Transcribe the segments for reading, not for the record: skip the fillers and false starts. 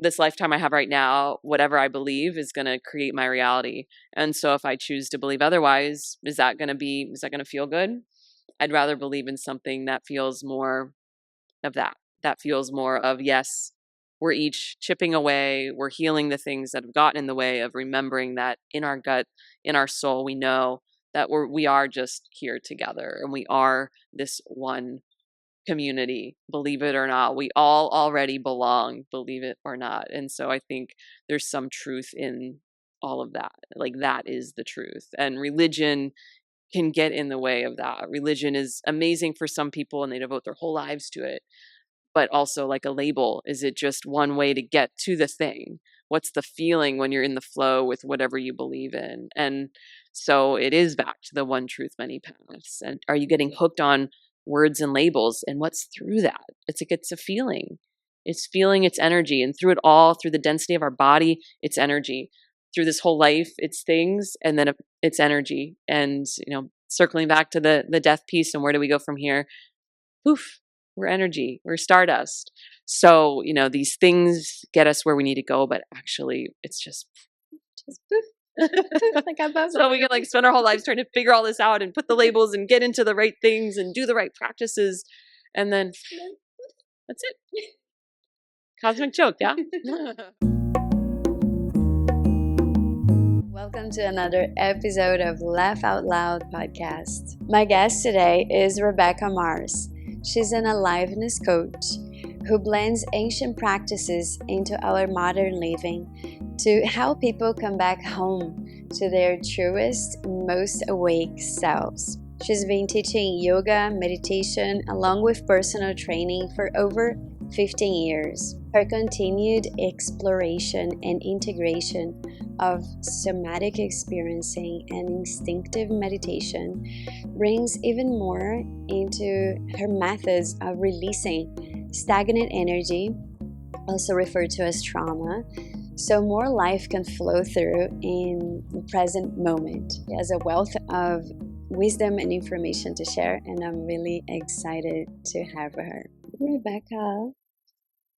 this lifetime I have right now, whatever I believe is going to create my reality. And so if I choose to believe otherwise, is that going to feel good? I'd rather believe in something that feels more of that feels more of, yes, we're each chipping away, we're healing the things that have gotten in the way of remembering that in our gut, in our soul, we know that we are just here together and we are this one community, believe it or not. We all already belong, believe it or not. And so I think there's some truth in all of that. Like, that is the truth. And religion can get in the way of that. Religion is amazing for some people and they devote their whole lives to it. But also, like a label, is it just one way to get to the thing? What's the feeling when you're in the flow with whatever you believe in? And so it is back to the one truth, many paths. And are you getting hooked on words and labels? And what's through that? It's a feeling. It's feeling, it's energy. And through it all, through the density of our body, it's energy. Through this whole life, it's things, and then it's energy. And, circling back to the death piece and where do we go from here? Poof. We're energy. We're stardust. So, these things get us where we need to go, but actually it's just poof. Like a bubble. So we can spend our whole lives trying to figure all this out and put the labels and get into the right things and do the right practices. And then that's it. Cosmic joke, yeah? Welcome to another episode of Laugh Out Loud podcast. My guest today is Rebekka Mars. She's an aliveness coach who blends ancient practices into our modern living to help people come back home to their truest, most awake selves. She's been teaching yoga, meditation, along with personal training for over 15 years. Her continued exploration and integration of somatic experiencing and instinctive meditation brings even more into her methods of releasing stagnant energy, also referred to as trauma, so more life can flow through in the present moment. She has a wealth of wisdom and information to share, and I'm really excited to have her. Rebekka,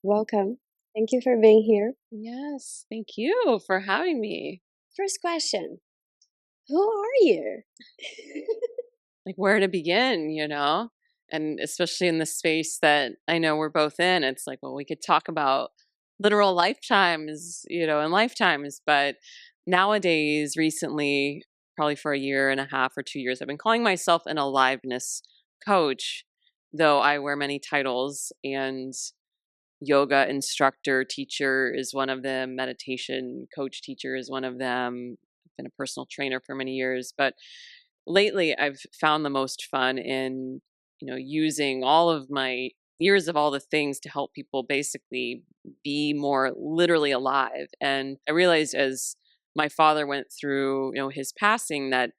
welcome. Thank you for being here. Yes, thank you for having me. First question, who are you? Like, where to begin, And especially in the space that I know we're both in, it's like, well, we could talk about literal lifetimes, and lifetimes. But nowadays, recently, probably for a year and a half or 2 years, I've been calling myself an aliveness coach, though I wear many titles. And yoga instructor, teacher is one of them. Meditation coach, teacher is one of them. I've been a personal trainer for many years. But lately, I've found the most fun in, using all of my years of all the things to help people basically be more literally alive. And I realized as my father went through, his passing, that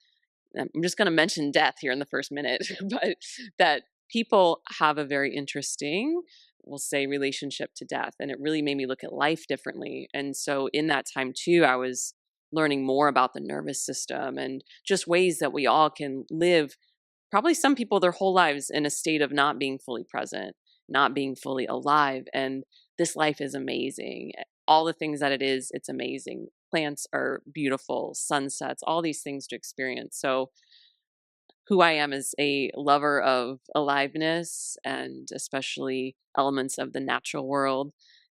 I'm just going to mention death here in the first minute, but that people have a very interesting, we'll say, relationship to death. And it really made me look at life differently. And so in that time too, I was learning more about the nervous system and just ways that we all can live, probably some people their whole lives, in a state of not being fully present, not being fully alive. And this life is amazing. All the things that it is, it's amazing. Plants are beautiful, sunsets, all these things to experience. So who I am is a lover of aliveness and especially elements of the natural world.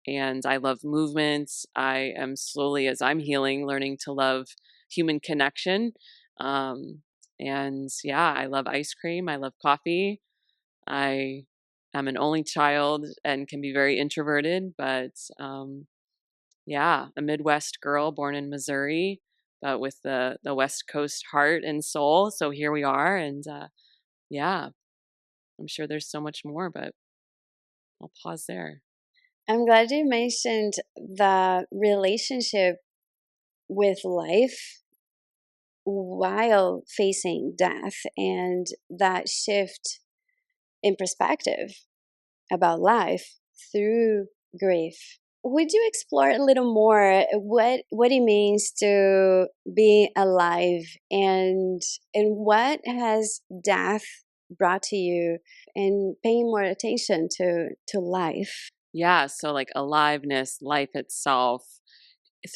And I love movement. I am slowly, as I'm healing, learning to love human connection. And yeah, I love ice cream. I love coffee. I am an only child and can be very introverted, but yeah, a Midwest girl born in Missouri, but with the West Coast heart and soul. So here we are. And yeah, I'm sure there's so much more, but I'll pause there. I'm glad you mentioned the relationship with life while facing death and that shift in perspective about life through grief. Would you explore a little more what it means to be alive and what has death brought to you, and paying more attention to life? Yeah. So, like aliveness, life itself.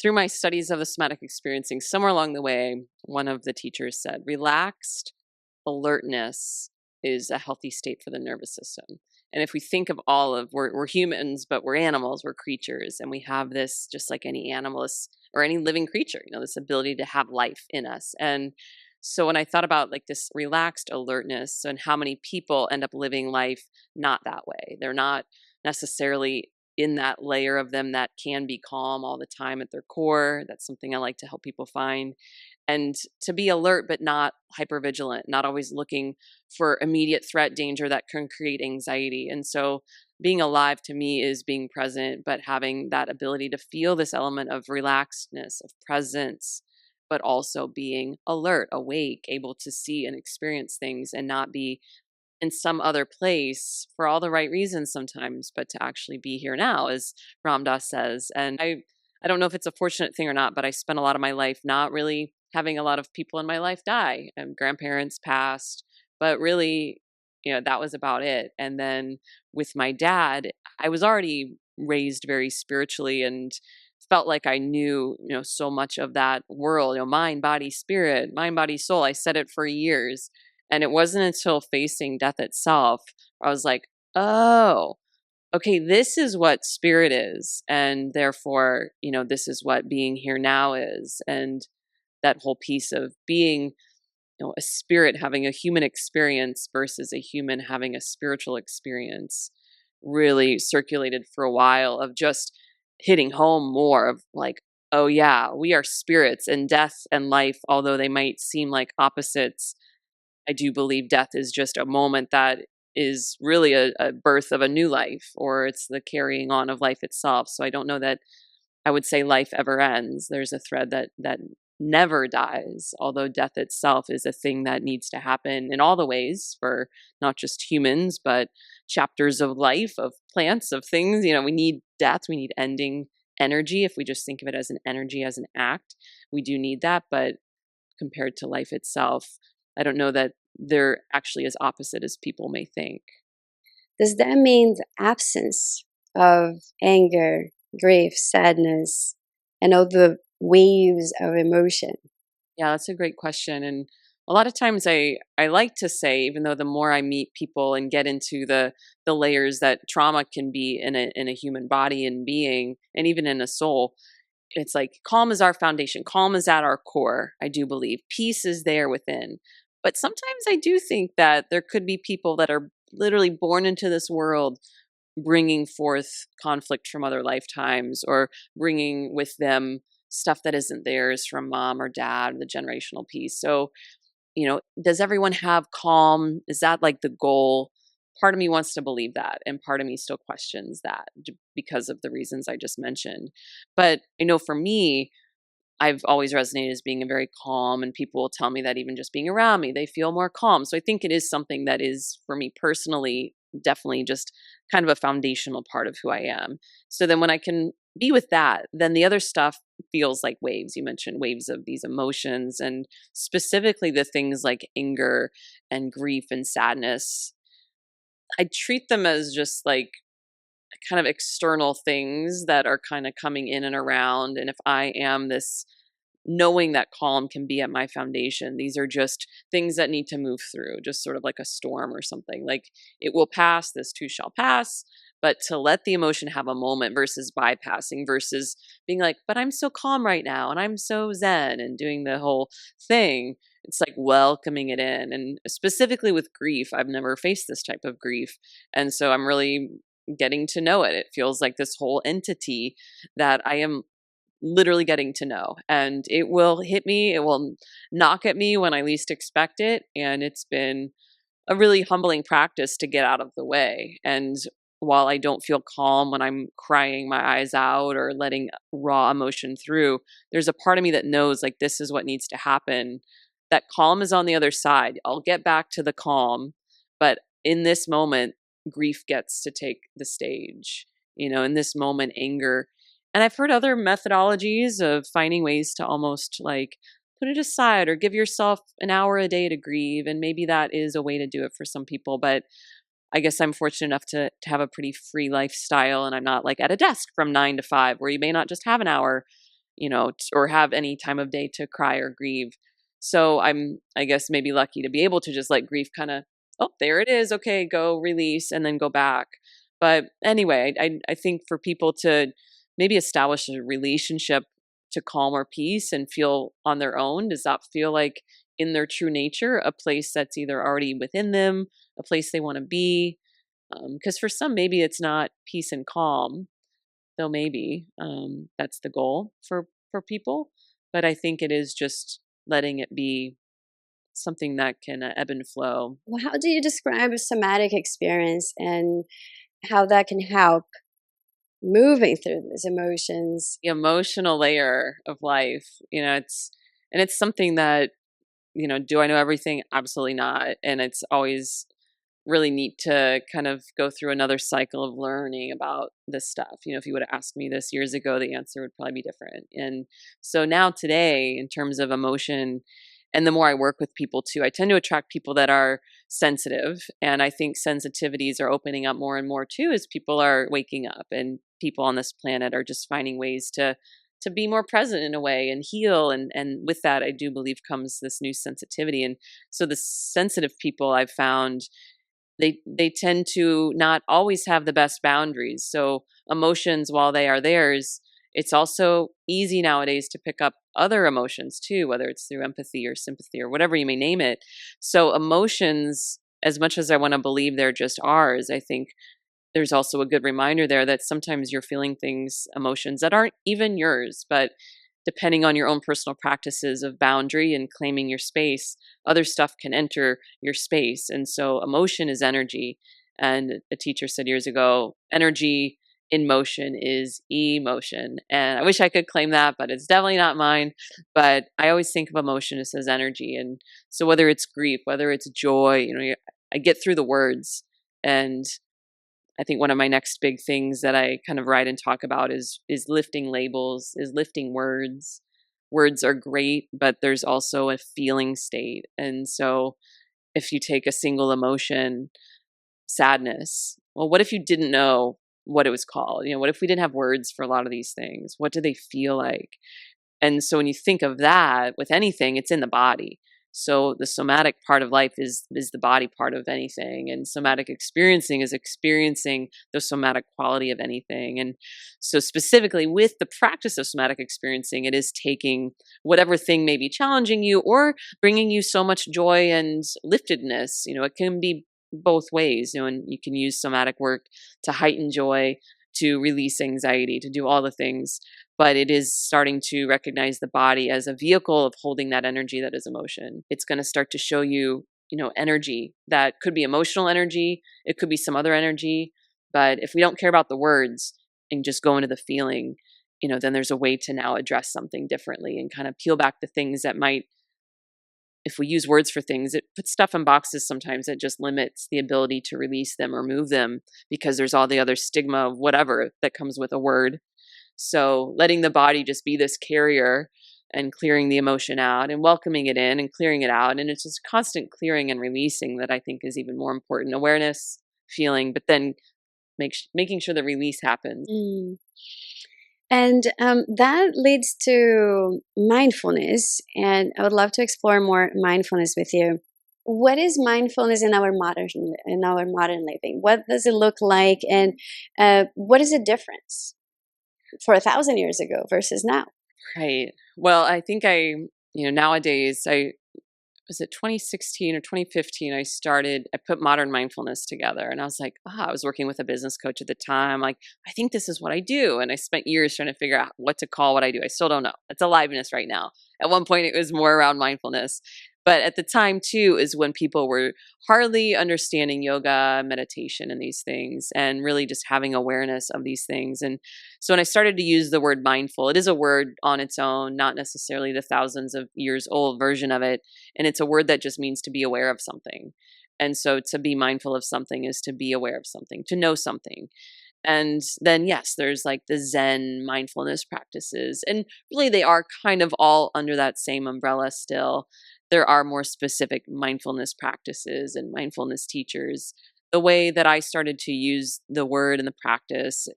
Through my studies of the somatic experiencing, somewhere along the way, one of the teachers said, relaxed alertness is a healthy state for the nervous system. And if we think of all of, we're humans, but we're animals, we're creatures, and we have this, just like any animalist or any living creature, this ability to have life in us. And so when I thought about like this relaxed alertness and how many people end up living life not that way, they're not necessarily in that layer of them that can be calm all the time at their core. That's something I like to help people find. And to be alert, but not hypervigilant, not always looking for immediate threat, danger that can create anxiety. And so being alive to me is being present, but having that ability to feel this element of relaxedness, of presence, but also being alert, awake, able to see and experience things and not be in some other place for all the right reasons sometimes, but to actually be here now, as Ram Dass says. And I don't know if it's a fortunate thing or not, but I spent a lot of my life not really having a lot of people in my life die. And grandparents passed, but really, that was about it. And then with my dad, I was already raised very spiritually and felt like I knew, so much of that world, mind, body, spirit, mind, body, soul. I said it for years, and it wasn't until facing death itself, I was like, oh, okay, this is what spirit is. And therefore, this is what being here now is. And that whole piece of being, a spirit having a human experience versus a human having a spiritual experience really circulated for a while, of just hitting home more of like, oh, yeah, we are spirits, and death and life, although they might seem like opposites, I do believe death is just a moment that is really a birth of a new life, or it's the carrying on of life itself. So I don't know that I would say life ever ends. There's a thread that never dies, although death itself is a thing that needs to happen in all the ways for not just humans, but chapters of life, of plants, of things. We need death, we need ending energy. If we just think of it as an energy, as an act, we do need that. But compared to life itself, I don't know that they're actually as opposite as people may think. Does that mean the absence of anger, grief, sadness, and all the waves of emotion? Yeah, that's a great question. And a lot of times I like to say, even though the more I meet people and get into the layers that trauma can be in a human body and being, and even in a soul, it's like calm is our foundation. Calm is at our core, I do believe. Peace is there within. But sometimes I do think that there could be people that are literally born into this world bringing forth conflict from other lifetimes, or bringing with them stuff that isn't theirs from mom or dad, the generational piece. So, does everyone have calm? Is that like the goal? Part of me wants to believe that, and part of me still questions that because of the reasons I just mentioned. But I know for me, I've always resonated as being a very calm, and people will tell me that even just being around me, they feel more calm. So I think it is something that is, for me personally, definitely just kind of a foundational part of who I am. So then when I can be with that, then the other stuff feels like waves. You mentioned waves of these emotions, and specifically the things like anger and grief and sadness. I treat them as just like kind of external things that are kind of coming in and around. And if I am this, knowing that calm can be at my foundation, these are just things that need to move through, just sort of like a storm or something. Like, it will pass, this too shall pass. But to let the emotion have a moment versus bypassing, versus being like, but I'm so calm right now and I'm so zen and doing the whole thing. It's like welcoming it in. And specifically with grief, I've never faced this type of grief. And so I'm really getting to know it. It feels like this whole entity that I am literally getting to know, and it will hit me, it will knock at me when I least expect it. And it's been a really humbling practice to get out of the way. And while I don't feel calm when I'm crying my eyes out or letting raw emotion through, there's a part of me that knows like this is what needs to happen. That calm is on the other side. I'll get back to the calm, but in this moment, grief gets to take the stage. In this moment, anger. And I've heard other methodologies of finding ways to almost like put it aside or give yourself an hour a day to grieve. And maybe that is a way to do it for some people. But I guess I'm fortunate enough to have a pretty free lifestyle, and I'm not like at a desk from 9 to 5 where you may not just have an hour, or have any time of day to cry or grieve. So I'm, I guess, maybe lucky to be able to just let grief kind of, oh, there it is. Okay, go release and then go back. But anyway, I think for people to maybe establish a relationship to calm or peace and feel on their own, does that feel like in their true nature, a place that's either already within them, a place they want to be? Because for some, maybe it's not peace and calm, though maybe that's the goal for people. But I think it is just letting it be something that can ebb and flow. Well, how do you describe a somatic experience and how that can help moving through these emotions? The emotional layer of life, it's something that, do I know everything? Absolutely not. And it's always really neat to kind of go through another cycle of learning about this stuff. If you would have asked me this years ago, the answer would probably be different. And so now today, in terms of emotion, and the more I work with people too, I tend to attract people that are sensitive. And I think sensitivities are opening up more and more too as people are waking up, and people on this planet are just finding ways to be more present in a way and heal. And with that, I do believe comes this new sensitivity. And so the sensitive people I've found, they tend to not always have the best boundaries. So emotions, while they are theirs, it's also easy nowadays to pick up other emotions too, whether it's through empathy or sympathy or whatever you may name it. So emotions, as much as I want to believe they're just ours, I think there's also a good reminder there that sometimes you're feeling things, emotions that aren't even yours, but depending on your own personal practices of boundary and claiming your space, other stuff can enter your space. And so emotion is energy. And a teacher said years ago, energy in motion is emotion. And I wish I could claim that, but it's definitely not mine. But I always think of emotion as energy. And so whether it's grief, whether it's joy, I get through the words. And I think one of my next big things that I kind of write and talk about is lifting labels, is lifting words. Words are great, but there's also a feeling state. And so if you take a single emotion, sadness, well, what if you didn't know what it was called? What if we didn't have words for a lot of these things? What do they feel like? And so when you think of that with anything, it's in the body. So the somatic part of life is the body part of anything, and somatic experiencing is experiencing the somatic quality of anything. And so specifically with the practice of somatic experiencing, it is taking whatever thing may be challenging you or bringing you so much joy and liftedness. It can be both ways, and you can use somatic work to heighten joy, to release anxiety, to do all the things. But it is starting to recognize the body as a vehicle of holding that energy that is emotion. It's going to start to show you, energy that could be emotional energy. It could be some other energy. But if we don't care about the words and just go into the feeling, then there's a way to now address something differently and kind of peel back the things that might, if we use words for things, it puts stuff in boxes sometimes that just limits the ability to release them or move them because there's all the other stigma of whatever that comes with a word. So letting the body just be this carrier and clearing the emotion out and welcoming it in and clearing it out. And it's just constant clearing and releasing that I think is even more important. Awareness, feeling, but then making sure the release happens. Mm. And that leads to mindfulness. And I would love to explore more mindfulness with you. What is mindfulness in our modern living? What does it look like, and what is the difference for 1,000 years ago versus now? Right. Well, I think nowadays was it 2016 or 2015, I put modern mindfulness together, and I was like, I was working with a business coach at the time. Like, I think this is what I do. And I spent years trying to figure out what to call what I do. I still don't know. It's aliveness right now. At one point it was more around mindfulness. But at the time too is when people were hardly understanding yoga, meditation, and these things, and really just having awareness of these things. And so when I started to use the word mindful, it is a word on its own, not necessarily the thousands of years old version of it. And it's a word that just means to be aware of something. And so to be mindful of something is to be aware of something, to know something. And then, yes, there's like the Zen mindfulness practices. And really, they are kind of all under that same umbrella still. There are more specific mindfulness practices and mindfulness teachers. the way that I started to use the word and the practice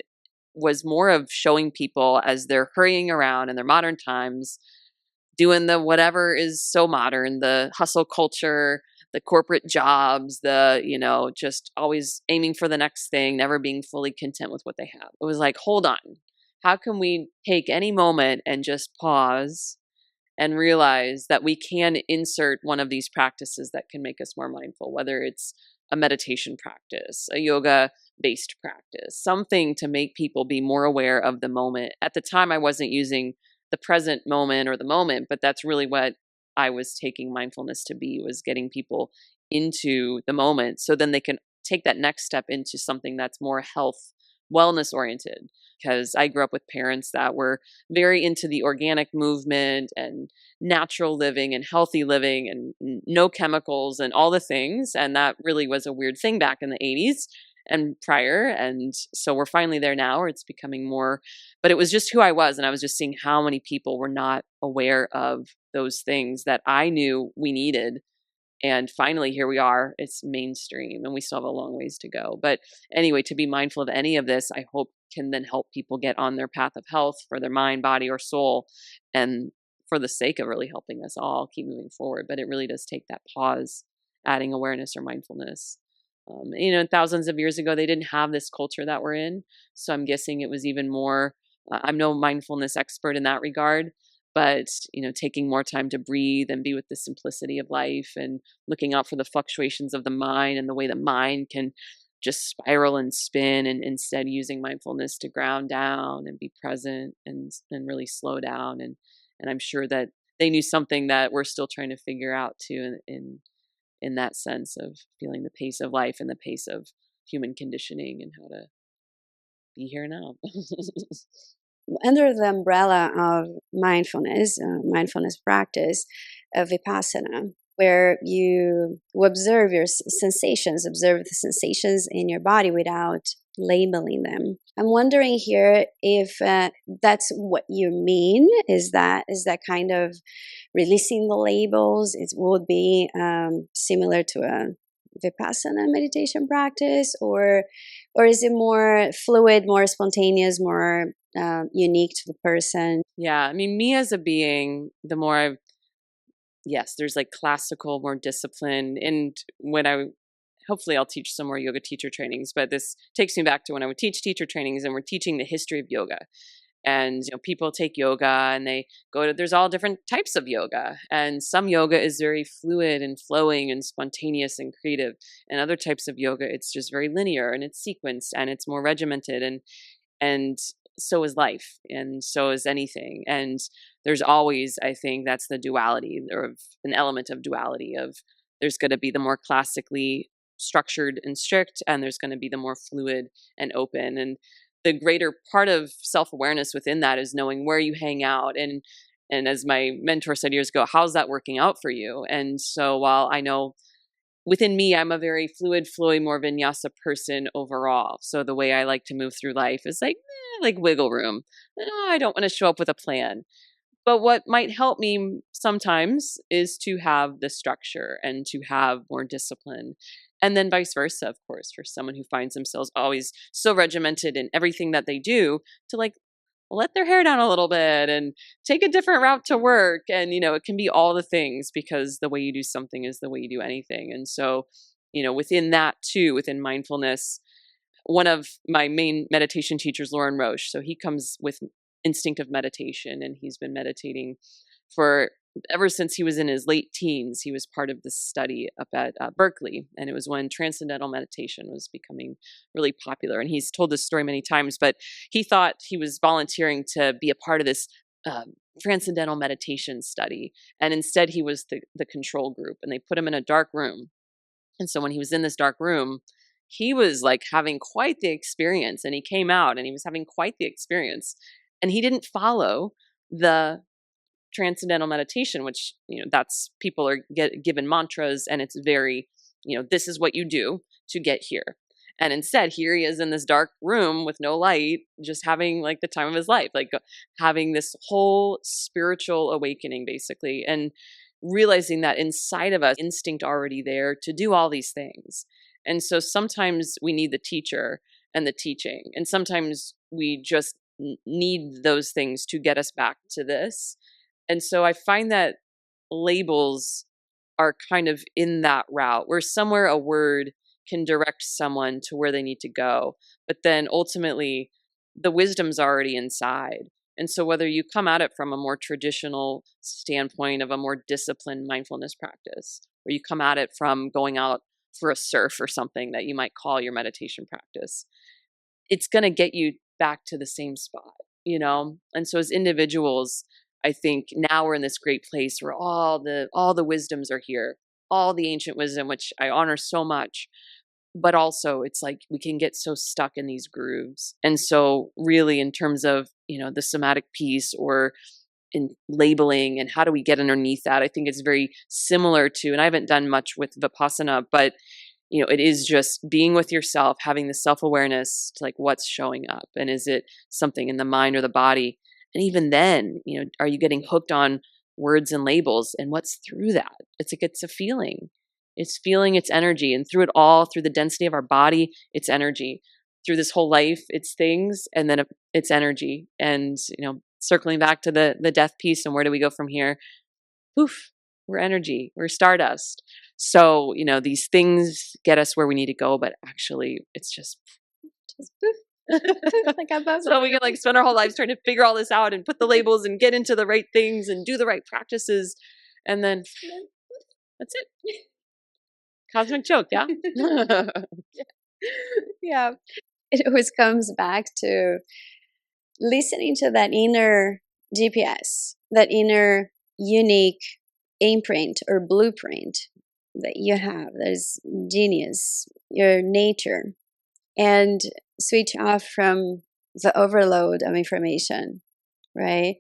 was more of showing people as they're hurrying around in their modern times, doing the whatever is so modern, the hustle culture, the corporate jobs, just always aiming for the next thing, never being fully content with what they have. It was like, hold on. How can we take any moment and just pause and realize that we can insert one of these practices that can make us more mindful, whether it's a meditation practice, a yoga based practice, something to make people be more aware of the moment. At the time, I wasn't using the present moment or the moment, but that's really what I was taking mindfulness to be, was getting people into the moment so then they can take that next step into something that's more health, wellness oriented. Because I grew up with parents that were very into the organic movement and natural living and healthy living and no chemicals and all the things. And that really was a weird thing back in the 80s and prior. And so we're finally there now where it's becoming more, but it was just who I was. And I was just seeing how many people were not aware of those things that I knew we needed. And finally, here we are. It's mainstream and we still have a long ways to go. But anyway, to be mindful of any of this, I hope can then help people get on their path of health for their mind, body, or soul. And for the sake of really helping us all keep moving forward. But it really does take that pause, adding awareness or mindfulness. Thousands of years ago, they didn't have this culture that we're in. So I'm guessing it was even more, I'm no mindfulness expert in that regard, but taking more time to breathe and be with the simplicity of life and looking out for the fluctuations of the mind and the way the mind can just spiral and spin, and instead using mindfulness to ground down and be present and really slow down. And I'm sure that they knew something that we're still trying to figure out too, in that sense of feeling the pace of life and the pace of human conditioning and how to be here now. Under the umbrella of mindfulness practice of Vipassana, where you observe your sensations, observe the sensations in your body without labeling them. I'm wondering here if that's what you mean. Is that kind of releasing the labels? It would be similar to a Vipassana meditation practice, or is it more fluid, more spontaneous, more unique to the person? Yeah, I mean, me as a being, the more yes, there's like classical, more discipline. And hopefully I'll teach some more yoga teacher trainings, but this takes me back to when I would teach teacher trainings and we're teaching the history of yoga. And people take yoga and they there's all different types of yoga. And some yoga is very fluid and flowing and spontaneous and creative. And other types of yoga, it's just very linear and it's sequenced and it's more regimented. And so is life, and so is anything. And there's always, I think that's the duality, or an element of duality of there's going to be the more classically structured and strict, and there's going to be the more fluid and open. And the greater part of self-awareness within that is knowing where you hang out. And as my mentor said years ago, how's that working out for you? And so while I know within me, I'm a very fluid, flowy, more vinyasa person overall. So the way I like to move through life is like wiggle room. I don't want to show up with a plan. But what might help me sometimes is to have the structure and to have more discipline. And then vice versa, of course, for someone who finds themselves always so regimented in everything that they do, to let their hair down a little bit and take a different route to work. And, it can be all the things, because the way you do something is the way you do anything. And so, within that too, within mindfulness, one of my main meditation teachers, Lauren Roche, so he comes with instinctive meditation, and he's been meditating for ever since he was in his late teens. He was part of this study up at Berkeley, and it was when transcendental meditation was becoming really popular. And he's told this story many times, but he thought he was volunteering to be a part of this transcendental meditation study, and instead he was the control group, and they put him in a dark room. And so when he was in this dark room, he was like having quite the experience, and he came out and he was having quite the experience, and he didn't follow the transcendental meditation, which, that's people are given mantras, and it's very, this is what you do to get here. And instead, here he is in this dark room with no light, just having like the time of his life, like having this whole spiritual awakening, basically, and realizing that inside of us, instinct already there to do all these things. And so sometimes we need the teacher and the teaching, and sometimes we just need those things to get us back to this. And so I find that labels are kind of in that route where somewhere a word can direct someone to where they need to go. But then ultimately, the wisdom's already inside. And so whether you come at it from a more traditional standpoint of a more disciplined mindfulness practice, or you come at it from going out for a surf or something that you might call your meditation practice, it's going to get you back to the same spot, you know? And so as individuals, I think now we're in this great place where all the wisdoms are here, all the ancient wisdom, which I honor so much. But also it's like we can get so stuck in these grooves. And so really in terms of, the somatic piece or in labeling and how do we get underneath that, I think it's very similar to, and I haven't done much with Vipassana, but it is just being with yourself, having the self-awareness to like what's showing up. And is it something in the mind or the body? And even then, are you getting hooked on words and labels and what's through that? It's a feeling. It's feeling, its energy. And through it all, through the density of our body, it's energy. Through this whole life, it's things, and then it's energy. And, circling back to the death piece and where do we go from here? Poof, we're energy, we're stardust. So, these things get us where we need to go, but actually it's just poof. Like a bubble. So we can like spend our whole lives trying to figure all this out and put the labels and get into the right things and do the right practices. And then that's it. Cosmic joke, yeah? Yeah. It always comes back to listening to that inner GPS, that inner unique imprint or blueprint that you have. There's genius, your nature, and switch off from the overload of information, right?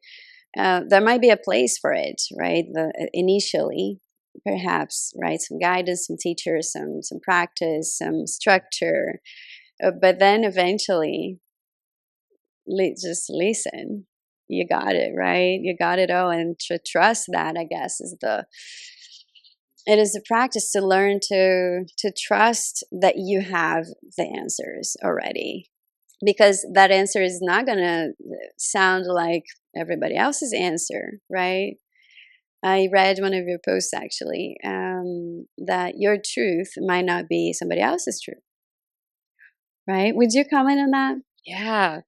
There might be a place for it, right? Initially, perhaps, right? Some guidance, some teachers, some practice, some structure, but then eventually, just listen. You got it, right? You got it all, and to trust that, I guess, it is a practice to learn to trust that you have the answers already, because that answer is not going to sound like everybody else's answer, right? I read one of your posts actually, that your truth might not be somebody else's truth, right? Would you comment on that? Yeah.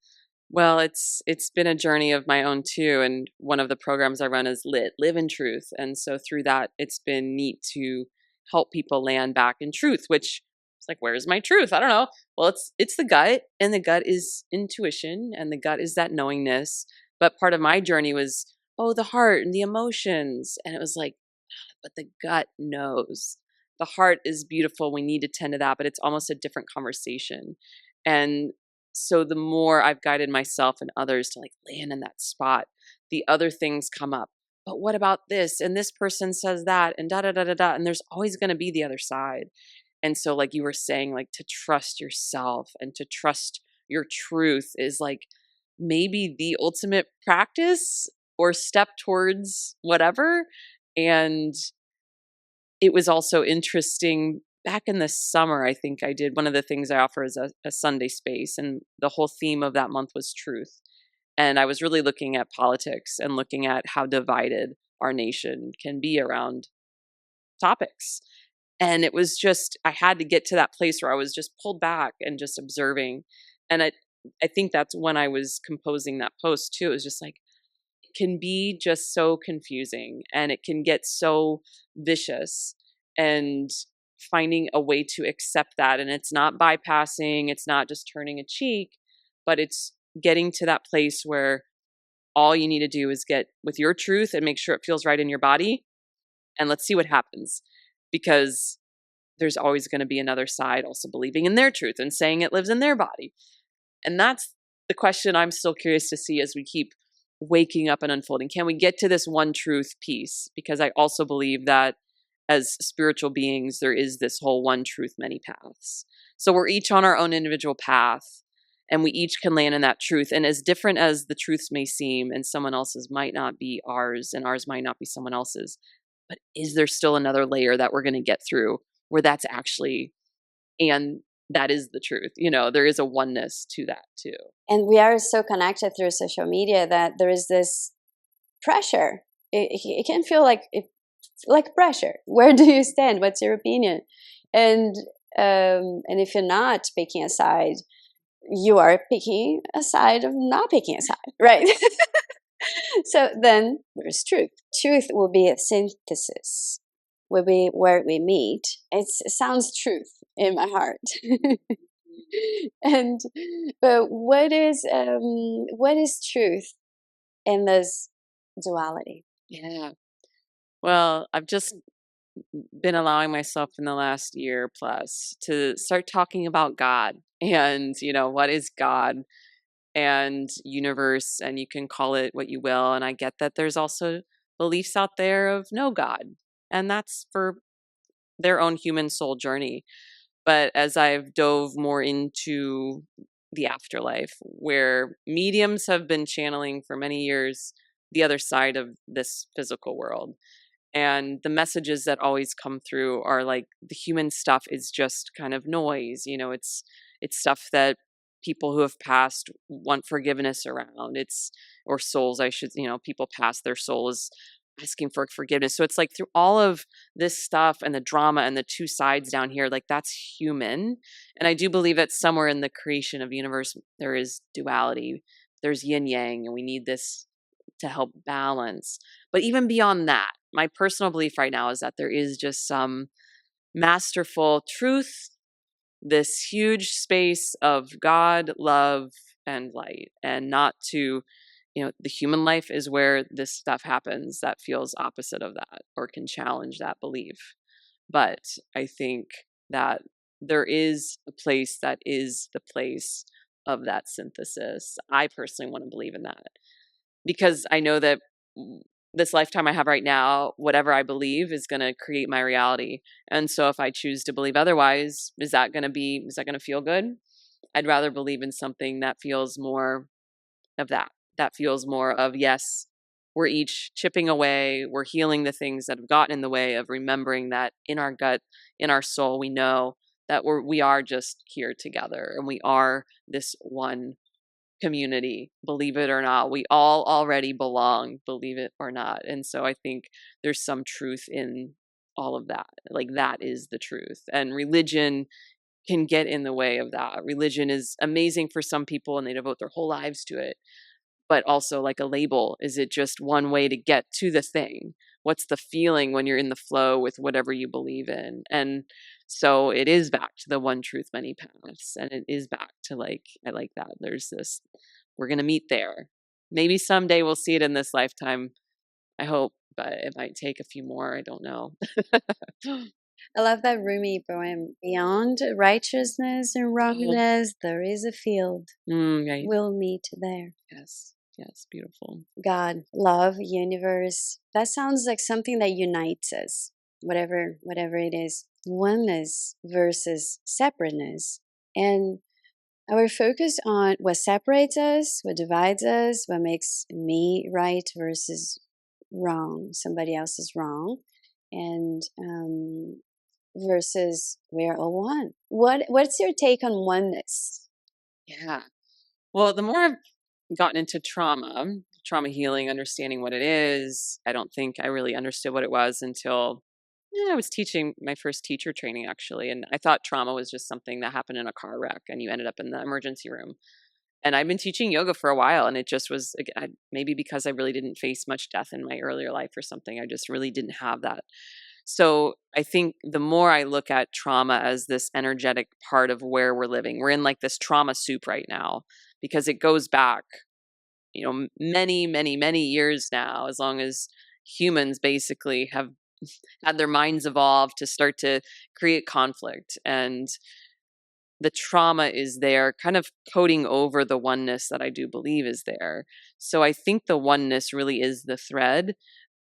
Well, it's been a journey of my own too, and one of the programs I run is Live in Truth, and so through that, it's been neat to help people land back in truth. Which it's like, where's my truth? I don't know. Well, it's the gut, and the gut is intuition, and the gut is that knowingness. But part of my journey was the heart and the emotions, and it was like, but the gut knows. The heart is beautiful. We need to tend to that, but it's almost a different conversation. And so the more I've guided myself and others to like land in that spot, the other things come up. But what about this? And this person says that, and da da da da da. And there's always going to be the other side. And so, like you were saying, like to trust yourself and to trust your truth is like maybe the ultimate practice or step towards whatever. And it was also interesting back in the summer. I think I did one of the things I offer is a Sunday space, and the whole theme of that month was truth. And I was really looking at politics and looking at how divided our nation can be around topics. And it was just, I had to get to that place where I was just pulled back and just observing. And I think that's when I was composing that post too. It was just like, it can be just so confusing and it can get so vicious, and finding a way to accept that. And it's not bypassing, it's not just turning a cheek, but it's getting to that place where all you need to do is get with your truth and make sure it feels right in your body. And let's see what happens. Because there's always going to be another side also believing in their truth and saying it lives in their body. And that's the question I'm still curious to see as we keep waking up and unfolding. Can we get to this one truth piece? Because I also believe that as spiritual beings, there is this whole one truth, many paths. So we're each on our own individual path, and we each can land in that truth. And as different as the truths may seem, and someone else's might not be ours, and ours might not be someone else's, but is there still another layer that we're going to get through where that's actually And that is the truth. You know, there is a oneness to that too. And we are so connected through social media that there is this pressure. It can feel like pressure. Where do you stand? What's your opinion? And if you're not picking a side, you are picking a side of not picking a side, right? So then there's truth. Truth will be a synthesis, will be where we meet. It sounds truth in my heart. And but what is truth in this duality? Yeah. Well, I've just been allowing myself in the last year plus to start talking about God and, you know, what is God and universe, and you can call it what you will. And I get that there's also beliefs out there of no God, and that's for their own human soul journey. But as I've dove more into the afterlife, where mediums have been channeling for many years the other side of this physical world, and the messages that always come through are like the human stuff is just kind of noise. You know, it's stuff that people who have passed want forgiveness around. It's, or souls, I should, you know, people pass, their soul is asking for forgiveness. So it's like through all of this stuff and the drama and the two sides down here, like that's human. And I do believe that somewhere in the creation of universe there is duality, there's yin yang, and we need this to help balance. But even beyond that, my personal belief right now is that there is just some masterful truth, this huge space of God, love, and light, and not to, you know, the human life is where this stuff happens that feels opposite of that or can challenge that belief. But I think that there is a place that is the place of that synthesis. I personally want to believe in that, because I know that this lifetime I have right now, whatever I believe is going to create my reality. And so if I choose to believe otherwise, is that going to feel good? I'd rather believe in something that feels more of that. That feels more of, yes, we're each chipping away, we're healing the things that have gotten in the way of remembering that in our gut, in our soul, we know that we are just here together and we are this one community, believe it or not. We all already belong, believe it or not. And so I think there's some truth in all of that. Like that is the truth. And religion can get in the way of that. Religion is amazing for some people and they devote their whole lives to it. But also like a label, is it just one way to get to the thing? What's the feeling when you're in the flow with whatever you believe in? And so it is back to the one truth, many paths. And it is back to like, I like that. There's this, we're going to meet there. Maybe someday we'll see it in this lifetime. I hope, but it might take a few more. I don't know. I love that Rumi poem. Beyond righteousness and wrongness, there is a field. Right. We'll meet there. Yes. Yes. Beautiful. God, love, universe. That sounds like something that unites us, whatever it is. Oneness versus separateness. And our focus on what separates us, what divides us, what makes me right versus wrong, somebody else is wrong, and versus we're all one. What's your take on oneness? Yeah. Well, the more I've gotten into trauma healing, understanding what it is, I don't think I really understood what it was until I was teaching my first teacher training, actually. And I thought trauma was just something that happened in a car wreck and you ended up in the emergency room. And I've been teaching yoga for a while, and it just was maybe because I really didn't face much death in my earlier life or something. I just really didn't have that. So I think the more I look at trauma as this energetic part of where we're living, we're in like this trauma soup right now because it goes back, you know, many, many, many years now, as long as humans basically have had their minds evolve to start to create conflict. And the trauma is there kind of coating over the oneness that I do believe is there. So I think the oneness really is the thread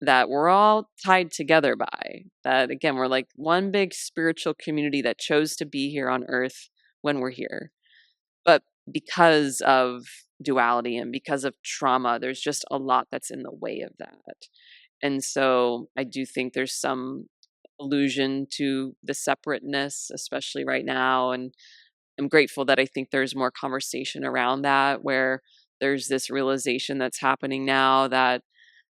that we're all tied together by. That again, we're like one big spiritual community that chose to be here on earth when we're here. But because of duality and because of trauma, there's just a lot that's in the way of that. And so I do think there's some allusion to the separateness, especially right now. And I'm grateful that I think there's more conversation around that, where there's this realization that's happening now that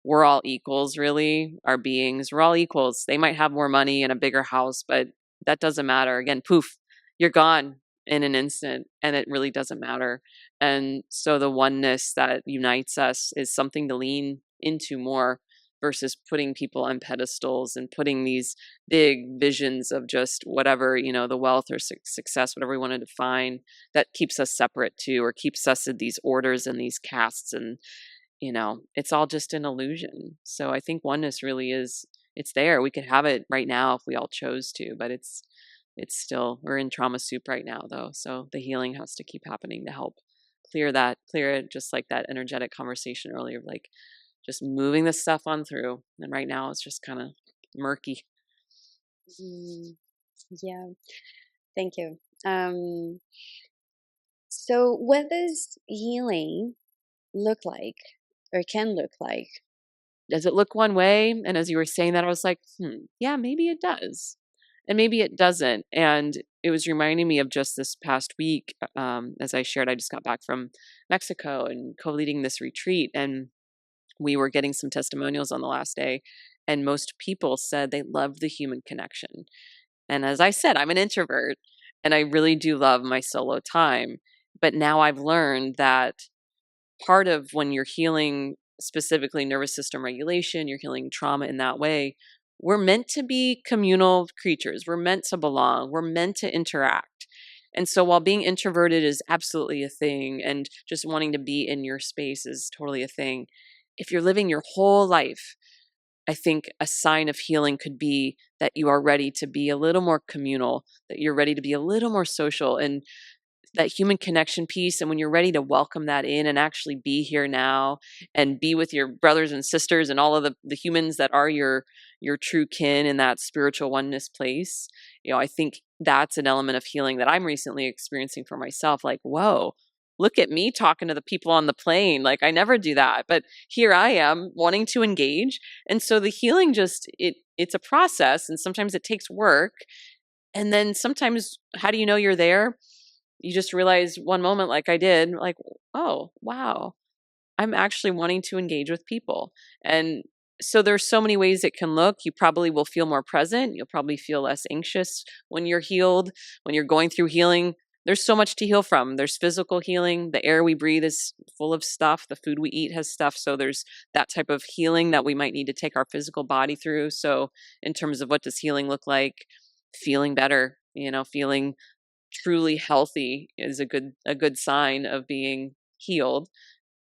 we're all equals, really. Our beings, we're all equals. They might have more money and a bigger house, but that doesn't matter. Again, poof, you're gone in an instant, and it really doesn't matter. And so the oneness that unites us is something to lean into more versus putting people on pedestals and putting these big visions of just whatever, the wealth or success, whatever we want to define, that keeps us separate too, or keeps us in these orders and these castes. And it's all just an illusion. So I think oneness really is, it's there. We could have it right now if we all chose to, but it's still, we're in trauma soup right now though. So the healing has to keep happening to help clear it, just like that energetic conversation earlier, like just moving the stuff on through. And right now it's just kind of murky. Mm, yeah, thank you. So what does healing look like or can look like? Does it look one way? And as you were saying that, I was like, yeah, maybe it does. And maybe it doesn't. And it was reminding me of just this past week. As I shared, I just got back from Mexico and co-leading this retreat. And we were getting some testimonials on the last day. And most people said they loved the human connection. And as I said, I'm an introvert and I really do love my solo time. But now I've learned that part of when you're healing, specifically nervous system regulation, you're healing trauma in that way, we're meant to be communal creatures. We're meant to belong. We're meant to interact. And so while being introverted is absolutely a thing, and just wanting to be in your space is totally a thing, if you're living your whole life, I think a sign of healing could be that you are ready to be a little more communal, that you're ready to be a little more social, and that human connection piece. And when you're ready to welcome that in and actually be here now and be with your brothers and sisters and all of the humans that are your true kin in that spiritual oneness place, I think that's an element of healing that I'm recently experiencing for myself. Like, whoa, look at me talking to the people on the plane. Like, I never do that, but here I am wanting to engage. And so the healing it's a process, and sometimes it takes work. And then sometimes, how do you know you're there? You just realize one moment, like I did, like, oh, wow, I'm actually wanting to engage with people. And so there's so many ways it can look. You probably will feel more present. You'll probably feel less anxious when you're healed, when you're going through healing. There's so much to heal from. There's physical healing. The air we breathe is full of stuff. The food we eat has stuff. So there's that type of healing that we might need to take our physical body through. So in terms of what does healing look like, feeling better, feeling truly healthy is a good sign of being healed.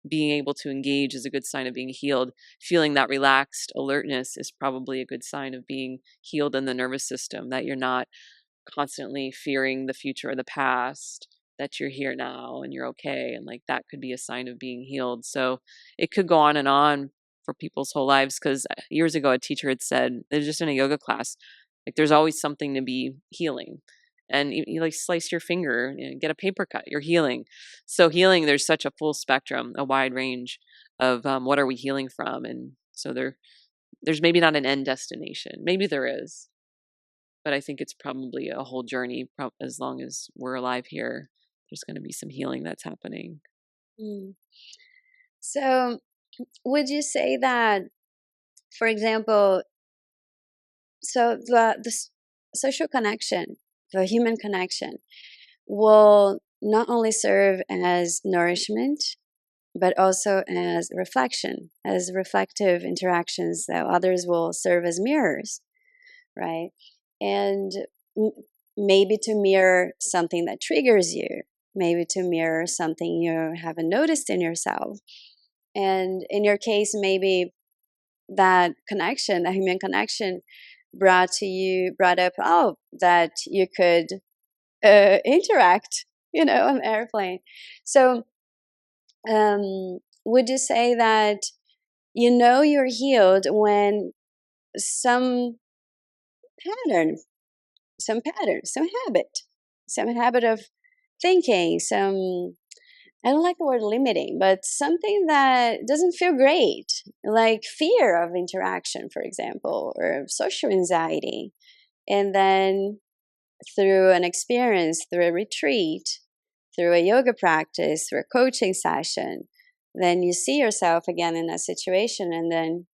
Being able to engage is a good sign of being healed. Feeling that relaxed alertness is probably a good sign of being healed in the nervous system, that you're not constantly fearing the future or the past, that you're here now and you're okay. And like that could be a sign of being healed. So it could go on and on for people's whole lives. Because years ago, a teacher had said, it was just in a yoga class, like there's always something to be healing. And you like slice your finger, get a paper cut, you're healing. So healing, there's such a full spectrum, a wide range of what are we healing from. And so there's maybe not an end destination. Maybe there is, but I think it's probably a whole journey. As long as we're alive here, there's going to be some healing that's happening. Mm. So would you say that, for example, so the social connection, the human connection, will not only serve as nourishment, but also as reflection, as reflective interactions that others will serve as mirrors, right? And maybe to mirror something that triggers you, maybe to mirror something you haven't noticed in yourself. And in your case, maybe that connection, that human connection, brought up, oh, that you could interact, on an airplane. So would you say that you're healed when some pattern, some habit of thinking, some I don't like the word limiting, but something that doesn't feel great, like fear of interaction, for example, or social anxiety. And then through an experience, through a retreat, through a yoga practice, through a coaching session, then you see yourself again in that situation, and then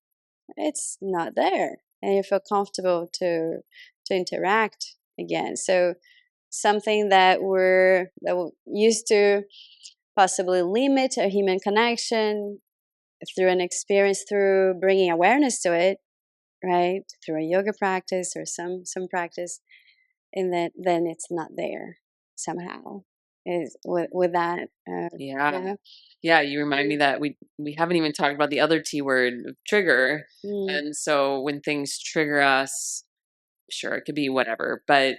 it's not there, and you feel comfortable to interact again. So something that we used to possibly limit a human connection through an experience, through bringing awareness to it, right? Through a yoga practice or some practice, and then it's not there somehow. Is with that? Yeah. Yeah. Yeah, you remind me that we haven't even talked about the other T word, trigger. Mm. And so when things trigger us, sure, it could be whatever, but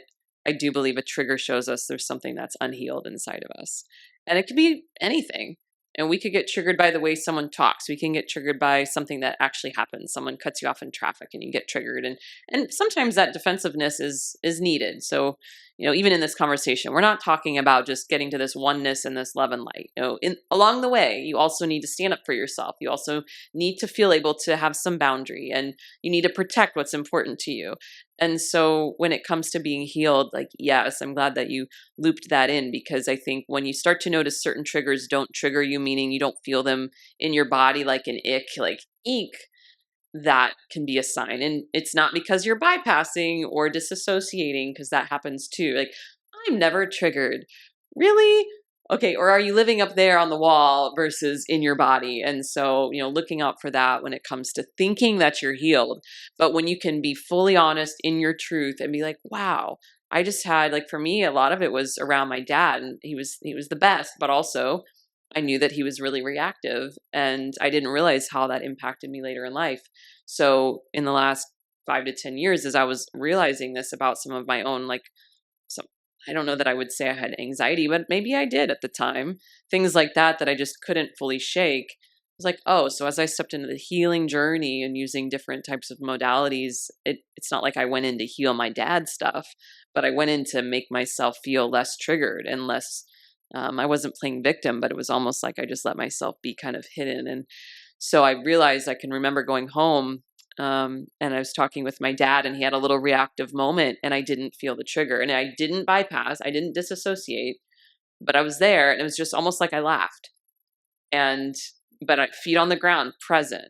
I do believe a trigger shows us there's something that's unhealed inside of us. And it could be anything. And we could get triggered by the way someone talks. We can get triggered by something that actually happens. Someone cuts you off in traffic and you get triggered. And sometimes that defensiveness is needed. So, even in this conversation, we're not talking about just getting to this oneness and this love and light. Along the way, you also need to stand up for yourself. You also need to feel able to have some boundary, and you need to protect what's important to you. And so when it comes to being healed, like, yes, I'm glad that you looped that in, because I think when you start to notice certain triggers don't trigger you, meaning you don't feel them in your body like an ick, like eek, that can be a sign. And it's not because you're bypassing or disassociating, because that happens too. Like, I'm never triggered. Really? Okay. Or are you living up there on the wall versus in your body? And so, looking out for that when it comes to thinking that you're healed. But when you can be fully honest in your truth and be like, wow, I just had, like, for me, a lot of it was around my dad, and he was the best, but also I knew that he was really reactive, and I didn't realize how that impacted me later in life. So in the last 5 to 10 years, as I was realizing this about some of my own, like, some, I don't know that I would say I had anxiety, but maybe I did at the time, things like that I just couldn't fully shake. I was like, oh, so as I stepped into the healing journey and using different types of modalities, it's not like I went in to heal my dad's stuff, but I went in to make myself feel less triggered and less. I wasn't playing victim, but it was almost like I just let myself be kind of hidden. And so I realized, I can remember going home, and I was talking with my dad, and he had a little reactive moment, and I didn't feel the trigger, and I didn't bypass, I didn't disassociate, but I was there, and it was just almost like I laughed, and but I feet on the ground, present,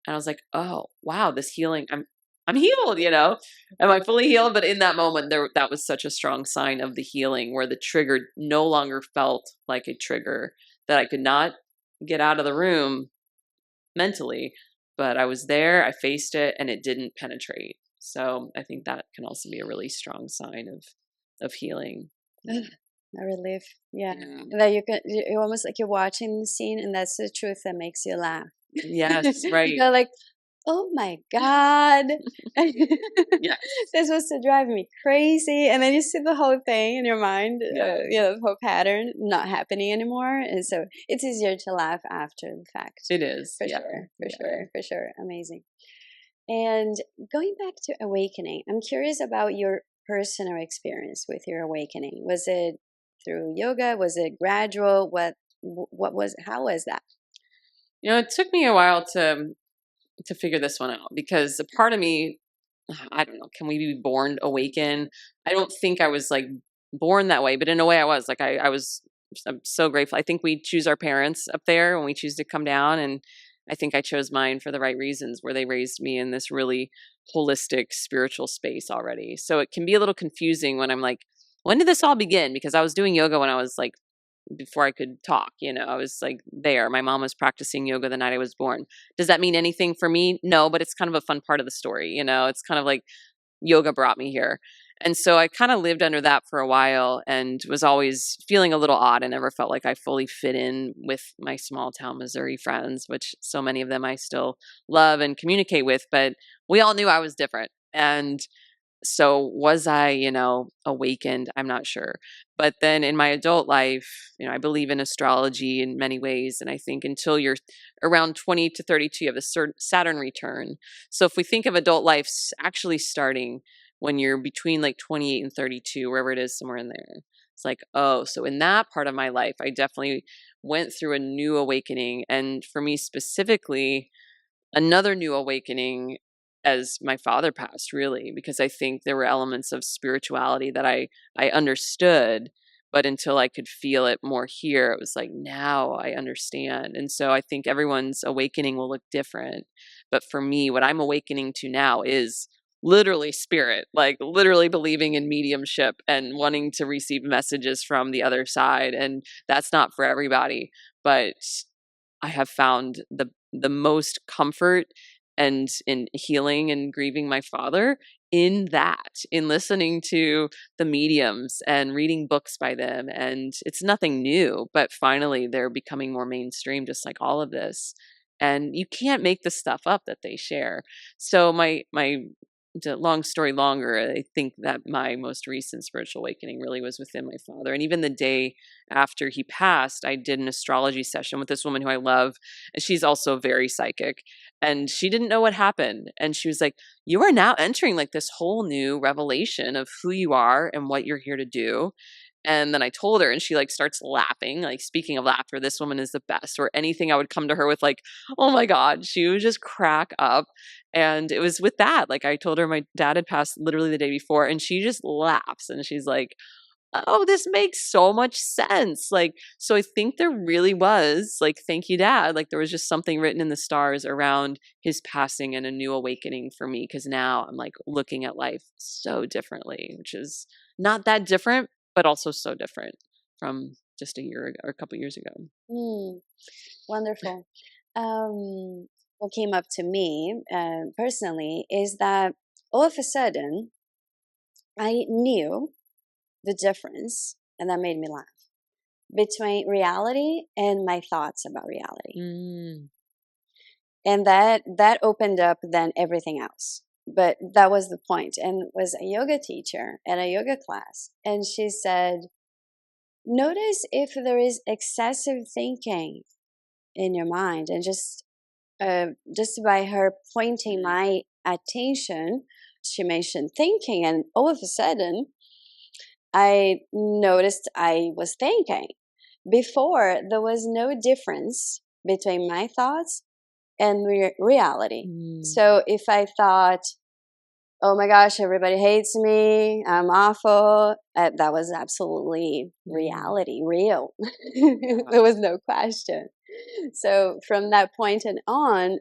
and I was like, oh wow, this healing, I'm healed. Am I fully healed? But in that moment, that was such a strong sign of the healing, where the trigger no longer felt like a trigger, that I could not get out of the room mentally, but I was there, I faced it, and it didn't penetrate. So I think that can also be a really strong sign of healing. A relief, yeah. Yeah. That you almost like you're watching the scene, and that's the truth that makes you laugh. Yes, right. You're like, oh my God, Yes. this was to drive me crazy. And then you see the whole thing in your mind, Yeah. the whole pattern not happening anymore. And so it's easier to laugh after the fact. It is. For Yeah. sure, for Yeah. sure, for sure. Amazing. And going back to awakening, I'm curious about your personal experience with your awakening. Was it through yoga? Was it gradual? How was that? It took me a while to figure this one out, because a part of me, I don't know, can we be born awakened? I don't think I was like born that way, but in a way I was. Like, I'm so grateful. I think we choose our parents up there when we choose to come down, and I think I chose mine for the right reasons, where they raised me in this really holistic spiritual space already. So it can be a little confusing when I'm like, when did this all begin? Because I was doing yoga when I was like, before I could talk, I was like there. My mom was practicing yoga the night I was born. Does that mean anything for me? No, but it's kind of a fun part of the story. It's kind of like yoga brought me here. And so I kind of lived under that for a while, and was always feeling a little odd. I never felt like I fully fit in with my small town Missouri friends, which so many of them I still love and communicate with, but we all knew I was different. And so was I, awakened? I'm not sure. But then in my adult life, I believe in astrology in many ways. And I think until you're around 20 to 32, you have a certain Saturn return. So if we think of adult life actually starting when you're between like 28 and 32, wherever it is, somewhere in there, It's like, oh, so in that part of my life, I definitely went through a new awakening. And for me specifically, another new awakening as my father passed, really, because I think there were elements of spirituality that I understood, but until I could feel it more here, it was like, now I understand. And so I think everyone's awakening will look different. But for me, what I'm awakening to now is literally spirit, like literally believing in mediumship and wanting to receive messages from the other side. And that's not for everybody, but I have found the most comfort and in healing and grieving my father in that, in listening to the mediums and reading books by them. And it's nothing new, but finally they're becoming more mainstream, just like all of this. And you can't make the stuff up that they share. So my long story longer, I think that my most recent spiritual awakening really was within my father. And even the day after he passed, I did an astrology session with this woman who I love. And she's also very psychic. And she didn't know what happened. And she was like, you are now entering like this whole new revelation of who you are and what you're here to do. And then I told her, and she like starts laughing. Like, speaking of laughter, this woman is the best. Or anything I would come to her with, like, oh my God, she would just crack up. And it was with that. Like, I told her my dad had passed literally the day before, and she just laughs and she's like, oh, this makes so much sense. Like, so I think there really was, like, thank you, Dad. Like, there was just something written in the stars around his passing and a new awakening for me. Cause now I'm like looking at life so differently, which is not that different, but also so different from just a year ago or a couple years ago. Wonderful. What came up to me personally is that all of a sudden I knew the difference, and that made me laugh, between reality and my thoughts about reality. And that opened up then everything else. But that was the point. And it was a yoga teacher at a yoga class, and she said, notice if there is excessive thinking in your mind. And just by her pointing my attention, she mentioned thinking, and all of a sudden I noticed I was thinking. Before, there was no difference between my thoughts and reality. So if I thought, oh my gosh, everybody hates me, I'm awful, that was absolutely reality, real. There was no question. So from that point and on,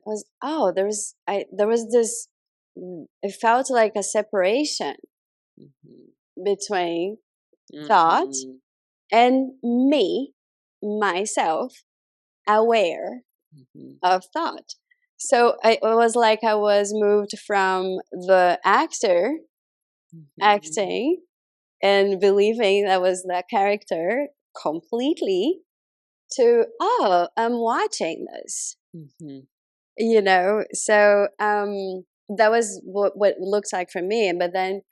there was this, it felt like a separation between thought and me, myself, aware of thought. So it was like I was moved from the actor acting and believing that was the character completely to, oh, I'm watching this. You know, so that was what it looks like for me. But then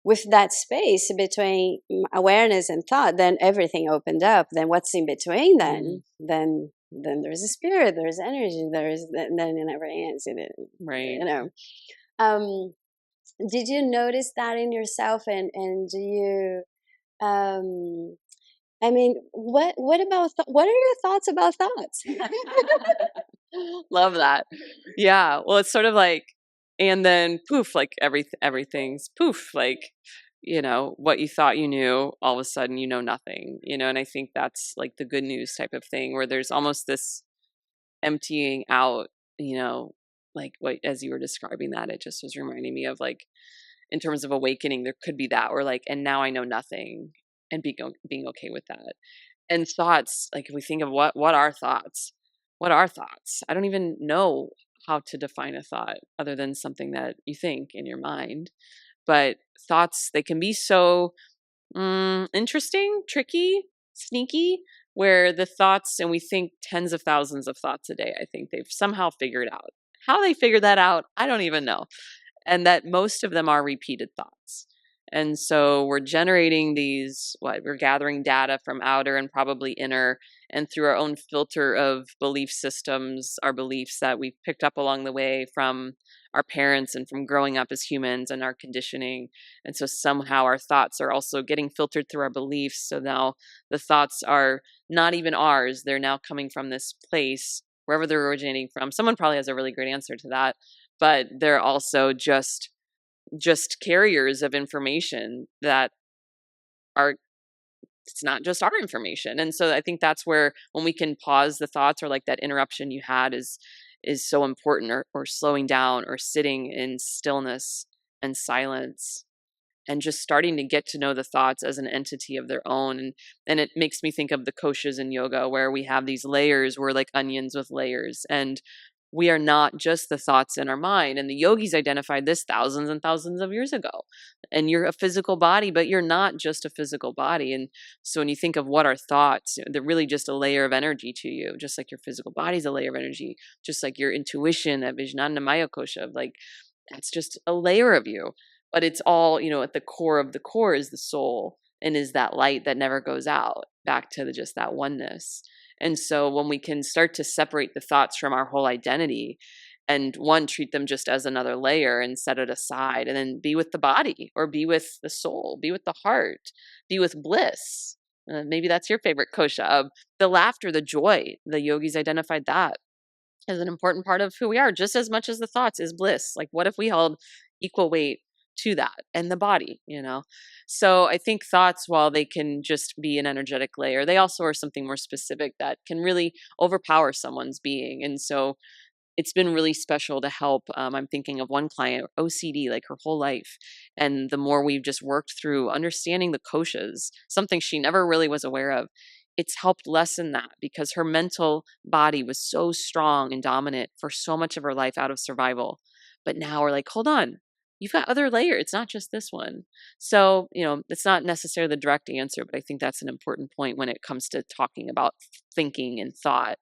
with that space between awareness and thought, then everything opened up. Then what's in between then? Then there's a spirit, there's energy, then it never ends. Right. You know. Did you notice that in yourself? And do you I mean, what about what are your thoughts about thoughts? Love that. Yeah. Well, it's sort of like, and then poof, like everything's poof, like, you know, what you thought you knew, all of a sudden you know nothing, you know. And I think that's like the good news type of thing, where there's almost this emptying out, you know, like what, as you were describing that, it just was reminding me of, like, in terms of awakening, there could be that, or like, and now I know nothing, and being okay with that. And thoughts, like, if we think of what are thoughts, what are thoughts? I don't even know how to define a thought other than something that you think in your mind. But thoughts, they can be so interesting, tricky, sneaky, where the thoughts, and we think tens of thousands of thoughts a day. I think they've somehow figured out. How they figured that out, I don't even know. And that most of them are repeated thoughts. And so we're generating these, we're gathering data from outer and probably inner, and through our own filter of belief systems, our beliefs that we've picked up along the way from our parents and from growing up as humans and our conditioning. And so somehow our thoughts are also getting filtered through our beliefs. So now the thoughts are not even ours. They're now coming from this place, wherever they're originating from. Someone probably has a really great answer to that, but they're also just carriers of information that are, it's not just our information. And so I think that's where, when we can pause the thoughts, or like that interruption you had is so important, or slowing down, or sitting in stillness and silence, and just starting to get to know the thoughts as an entity of their own. And it makes me think of the koshas in yoga, where we have these layers. We're like onions with layers, and we are not just the thoughts in our mind. And the yogis identified this thousands and thousands of years ago. And you're a physical body, but you're not just a physical body. And so when you think of what are thoughts, they're really just a layer of energy to you, just like your physical body is a layer of energy, just like your intuition, that Vijnanamaya kosha, like that's just a layer of you. But it's all, at the core of the core is the soul, and is that light that never goes out, back to just that oneness. And so when we can start to separate the thoughts from our whole identity, and treat them just as another layer and set it aside, and then be with the body, or be with the soul, be with the heart, be with bliss. Maybe that's your favorite kosha, of the laughter, the joy. The yogis identified that as an important part of who we are, just as much as the thoughts is bliss. Like, what if we held equal weight to that, and the body, So I think thoughts, while they can just be an energetic layer, they also are something more specific that can really overpower someone's being. And so it's been really special to help. I'm thinking of one client, OCD, like her whole life. And the more we've just worked through understanding the koshas, something she never really was aware of, it's helped lessen that, because her mental body was so strong and dominant for so much of her life out of survival. But now we're like, hold on, you've got other layers. It's not just this one. So, it's not necessarily the direct answer, but I think that's an important point when it comes to talking about thinking and thought,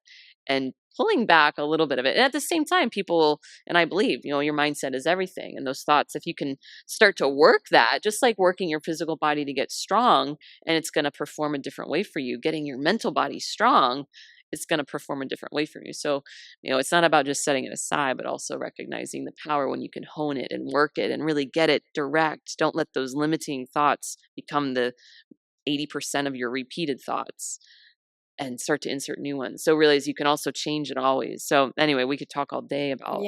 and pulling back a little bit of it. And at the same time, people, and I believe, your mindset is everything. And those thoughts, if you can start to work that, just like working your physical body to get strong, and it's going to perform a different way for you, getting your mental body strong, it's going to perform a different way for you. So, it's not about just setting it aside, but also recognizing the power when you can hone it and work it and really get it direct. Don't let those limiting thoughts become the 80% of your repeated thoughts, and start to insert new ones. So realize you can also change it always. So anyway, we could talk all day about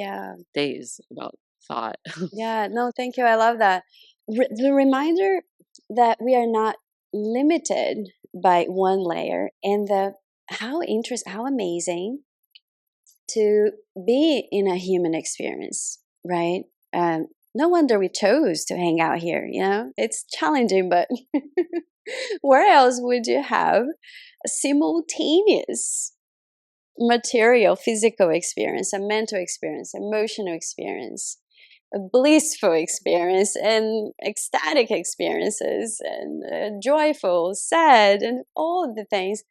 days about thought. Yeah, no, thank you. I love that. The reminder that we are not limited by one layer, and how amazing to be in a human experience, right? No wonder we chose to hang out here. It's challenging, but where else would you have a simultaneous material, physical experience, a mental experience, emotional experience, a blissful experience, and ecstatic experiences, and joyful, sad, and all the things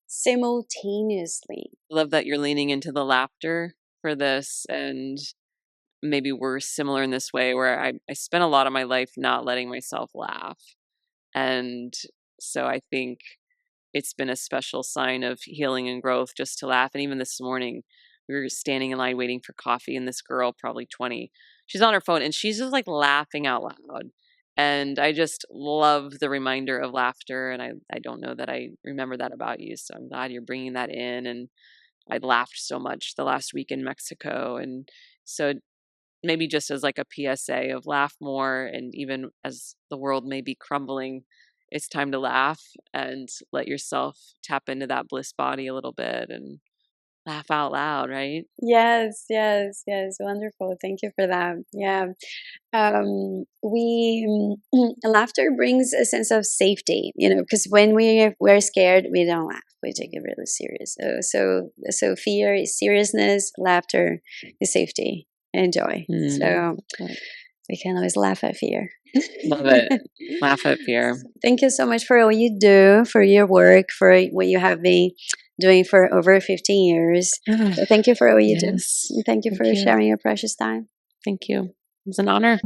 simultaneously? I love that you're leaning into the laughter for this. And maybe we're similar in this way, where I spent a lot of my life not letting myself laugh. And so I think it's been a special sign of healing and growth just to laugh. And even this morning, we were standing in line waiting for coffee, and this girl, probably 20, she's on her phone, and she's just like laughing out loud. And I just love the reminder of laughter. And I don't know that I remember that about you. So I'm glad you're bringing that in. And I laughed so much the last week in Mexico. And so maybe just as like a PSA of laugh more. And even as the world may be crumbling, it's time to laugh and let yourself tap into that bliss body a little bit and laugh out loud, right? Yes, yes, yes. Wonderful. Thank you for that. Yeah. We Laughter brings a sense of safety, because when we're scared, we don't laugh. We take it really serious. So fear is seriousness. Laughter is safety and joy. So we can always laugh at fear. Love it. Laugh at fear. Thank you so much for all you do, for your work, for what you have been doing for over 15 years. So thank you for all you do. And thank you for sharing your precious time. Thank you. It was an honor.